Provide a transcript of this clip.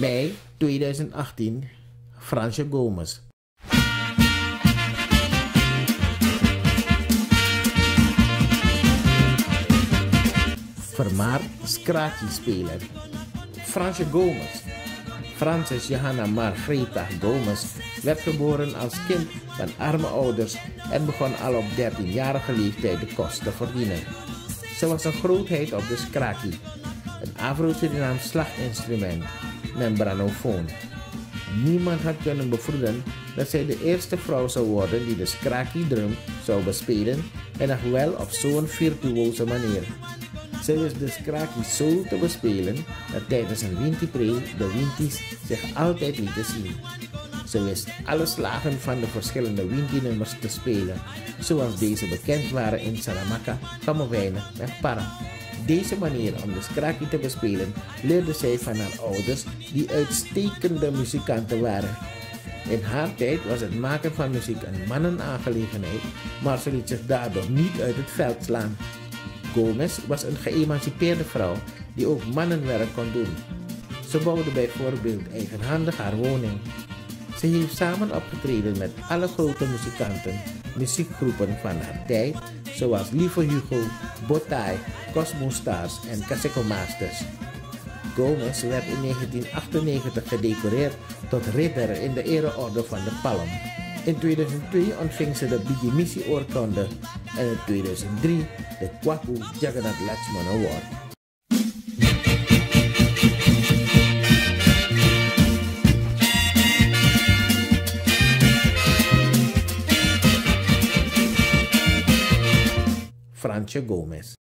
Mei 2018, Fransje Gomez. Vermaard scratchie-speler. Fransje Gomez. Frances Johanna Margreta Gomez werd geboren als kind van arme ouders en begon al op 13-jarige leeftijd de kost te verdienen. Ze was een grootheid op de scratchie, een Afro-Surinaams slaginstrument, membranofoon. Niemand had kunnen bevroeden dat zij de eerste vrouw zou worden die de scratchie-drum zou bespelen en nog wel op zo'n virtuoze manier. Ze wist de scratchie zo te bespelen dat tijdens een Wintipree de Winties zich altijd lieten zien. Ze wist alle slagen van de verschillende Winti-nummers te spelen, zoals deze bekend waren in Saramaka, Kamowijnen en Para. Deze manier om de scratchie te bespelen leerde zij van haar ouders, die uitstekende muzikanten waren. In haar tijd was het maken van muziek een mannenaangelegenheid, maar ze liet zich daardoor niet uit het veld slaan. Gomez was een geëmancipeerde vrouw die ook mannenwerk kon doen. Ze bouwde bijvoorbeeld eigenhandig haar woning. Ze heeft samen opgetreden met alle grote muzikanten, muziekgroepen van haar tijd, zoals Lieve Hugo, Botai, Cosmo Stars en Caseco Masters. Gomez werd in 1998 gedecoreerd tot ridder in de ereorde van de Palm. In 2002 ontving ze de Bigimisi oorkonde en in 2003 de Kwaku Jagannath Lakshman Award. Fransje Gomez.